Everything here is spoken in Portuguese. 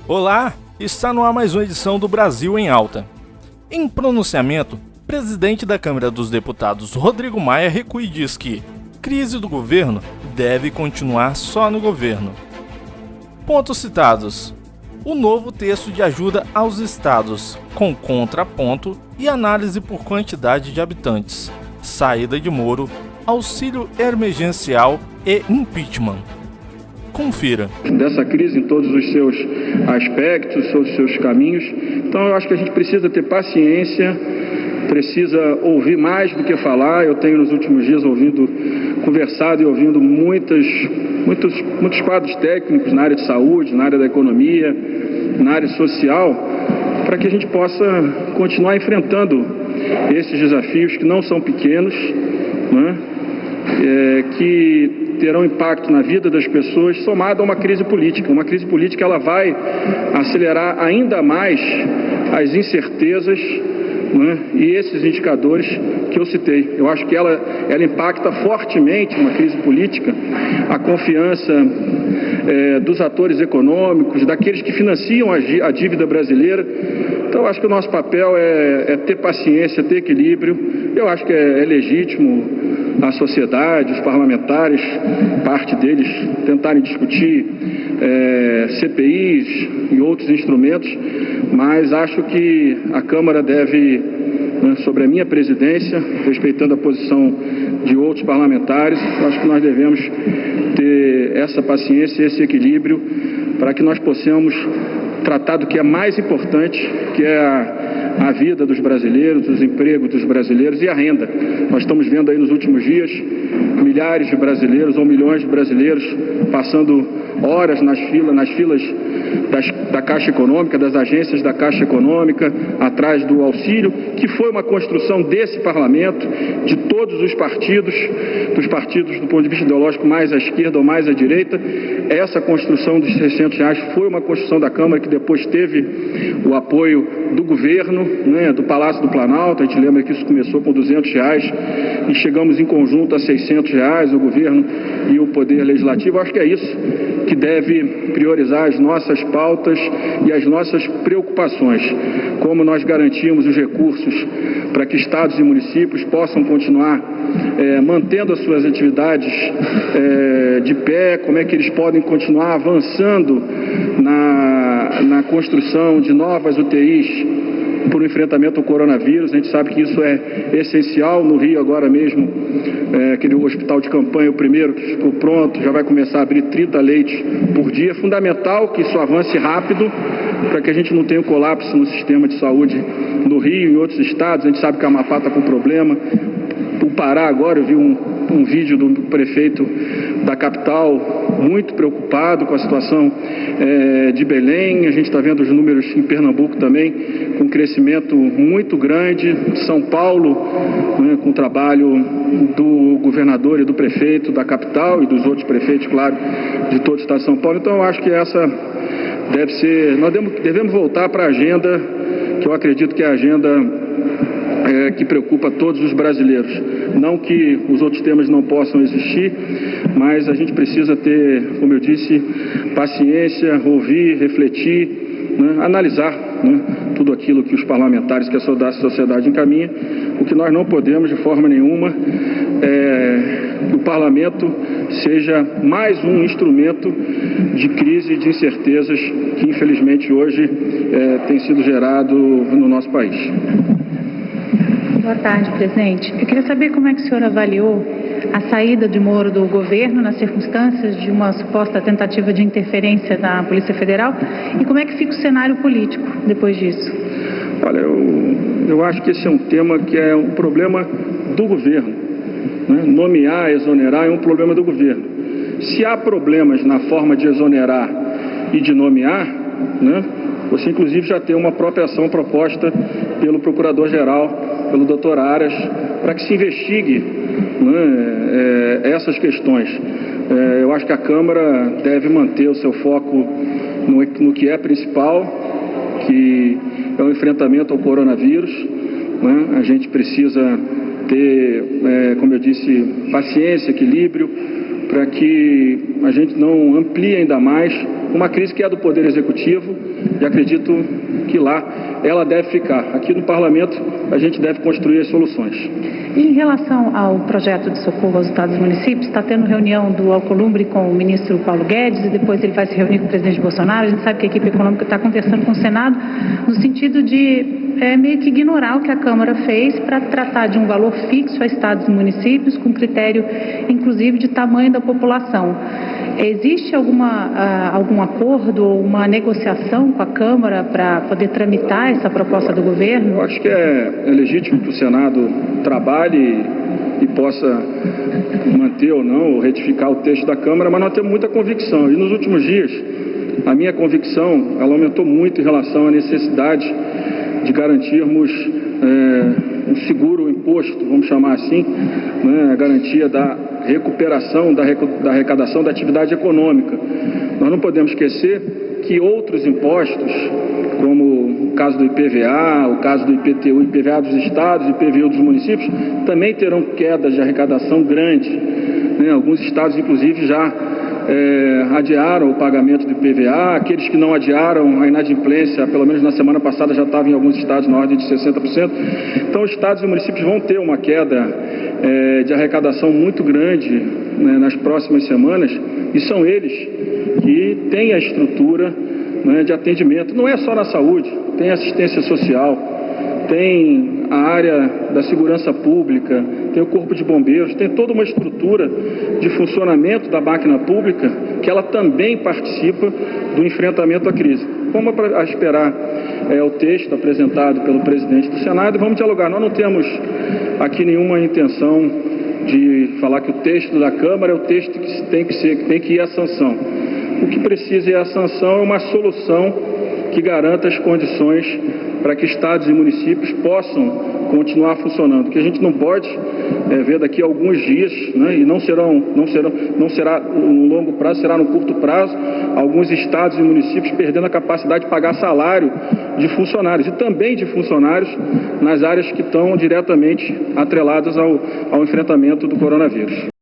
Olá, está no ar mais uma edição do Brasil em Alta. Em pronunciamento, o presidente da Câmara dos Deputados, Rodrigo Maia, recua e diz que crise do governo deve continuar só no governo. Pontos citados: o novo texto de ajuda aos estados, com contraponto e análise por quantidade de habitantes, saída de Moro, auxílio emergencial e impeachment. Confira. Dessa crise em todos os seus aspectos, todos os seus caminhos. Então eu acho que a gente precisa ter paciência, precisa ouvir mais do que falar. Eu tenho nos últimos dias conversado e ouvindo muitos quadros técnicos na área de saúde, na área da economia, na área social, para que a gente possa continuar enfrentando esses desafios que não são pequenos, né? Que terão impacto na vida das pessoas, somado a uma crise política. Uma crise política, ela vai acelerar ainda mais as incertezas, né, e esses indicadores que eu citei. Eu acho que ela impacta fortemente, uma crise política, a confiança dos atores econômicos, daqueles que financiam a dívida brasileira. Então, eu acho que o nosso papel é ter paciência, ter equilíbrio. Eu acho que é legítimo a sociedade, os parlamentares, parte deles, tentarem discutir CPIs e outros instrumentos, mas acho que a Câmara deve, sobre a minha presidência, respeitando a posição de outros parlamentares, acho que nós devemos ter essa paciência, esse equilíbrio, para que nós possamos tratar do que é mais importante, que é a vida dos brasileiros, os empregos dos brasileiros e a renda. Nós estamos vendo aí nos últimos dias milhares de brasileiros ou milhões de brasileiros passando horas nas filas da Caixa Econômica, das agências da Caixa Econômica, atrás do auxílio, que foi uma construção desse parlamento, de todos os partidos, dos partidos do ponto de vista ideológico mais à esquerda ou mais à direita. Essa construção dos R$600 foi uma construção da Câmara que depois teve o apoio do governo, né, do Palácio do Planalto. A gente lembra que isso começou com R$200 e chegamos em conjunto a R$600, o governo e o Poder Legislativo. Eu acho que é isso que deve priorizar as nossas pautas e as nossas preocupações. Como nós garantimos os recursos para que estados e municípios possam continuar mantendo as suas atividades de pé, como é que eles podem continuar avançando na construção de novas UTIs por enfrentamento ao coronavírus. A gente sabe que isso é essencial. No Rio agora mesmo, aquele hospital de campanha, o primeiro que ficou pronto, já vai começar a abrir 30 leitos por dia. É fundamental que isso avance rápido para que a gente não tenha um colapso no sistema de saúde no Rio e em outros estados. A gente sabe que a Amapá está com problema. O Pará agora, eu vi um vídeo do prefeito da capital muito preocupado com a situação de Belém. A gente está vendo os números em Pernambuco também, com um crescimento muito grande. São Paulo, né, com o trabalho do governador e do prefeito da capital e dos outros prefeitos, claro, de todo o estado de São Paulo. Então, eu acho que essa deve ser... Nós devemos voltar para a agenda, que eu acredito que é a agenda que preocupa todos os brasileiros. Não que os outros temas não possam existir, mas a gente precisa ter, como eu disse, paciência, ouvir, refletir, né, analisar, né, tudo aquilo que os parlamentares, que a sociedade encaminha. O que nós não podemos de forma nenhuma que o parlamento seja mais um instrumento de crise e de incertezas que infelizmente hoje tem sido gerado no nosso país. Boa tarde, presidente. Eu queria saber como é que o senhor avaliou a saída de Moro do governo nas circunstâncias de uma suposta tentativa de interferência da Polícia Federal e como é que fica o cenário político depois disso? Olha, eu acho que esse é um tema que é um problema do governo, né? Nomear, exonerar é um problema do governo. Se há problemas na forma de exonerar e de nomear, né, você inclusive já tem uma própria ação proposta pelo Procurador-Geral, pelo Dr. Aras, para que se investigue, né, essas questões. Eu acho que a Câmara deve manter o seu foco no que é principal, que é o enfrentamento ao coronavírus, né? A gente precisa ter, como eu disse, paciência, equilíbrio, para que a gente não amplie ainda mais uma crise que é do Poder Executivo e acredito que lá ela deve ficar. Aqui no Parlamento a gente deve construir as soluções. Em relação ao projeto de socorro aos estados e municípios, está tendo reunião do Alcolumbre com o ministro Paulo Guedes e depois ele vai se reunir com o presidente Bolsonaro. A gente sabe que a equipe econômica está conversando com o Senado no sentido de meio que ignorar o que a Câmara fez para tratar de um valor fixo a estados e municípios com critério, inclusive, de tamanho da população. Existe algum acordo ou uma negociação com a Câmara para poder tramitar essa proposta do governo? Eu acho que é legítimo que o Senado trabalhe e possa manter ou não, ou retificar o texto da Câmara, mas nós temos muita convicção. E nos últimos dias, a minha convicção, ela aumentou muito em relação à necessidade de garantirmos um seguro imposto, vamos chamar assim, né, a garantia da recuperação da arrecadação da atividade econômica. Nós não podemos esquecer que outros impostos, como o caso do IPVA, o caso do IPTU, IPVA dos estados e IPVU dos municípios, também terão quedas de arrecadação grande, né? Alguns estados, inclusive, já adiaram o pagamento do IPVA. Aqueles que não adiaram, a inadimplência, pelo menos na semana passada, já estava em alguns estados na ordem de 60%. Então, os estados e municípios vão ter uma queda de arrecadação muito grande, né, nas próximas semanas, e são eles que têm a estrutura, né, de atendimento. Não é só na saúde, tem assistência social, tem a área da segurança pública, tem o corpo de bombeiros, tem toda uma estrutura de funcionamento da máquina pública que ela também participa do enfrentamento à crise. Vamos esperar o texto apresentado pelo presidente do Senado e vamos dialogar. Nós não temos aqui nenhuma intenção de falar que o texto da Câmara é o texto que tem que ir à sanção. O que precisa ir à sanção é uma solução que garanta as condições para que estados e municípios possam continuar funcionando. O que a gente não pode ver daqui a alguns dias, né, e não será no longo prazo, será no curto prazo, alguns estados e municípios perdendo a capacidade de pagar salário de funcionários e também de funcionários nas áreas que estão diretamente atreladas ao enfrentamento do coronavírus.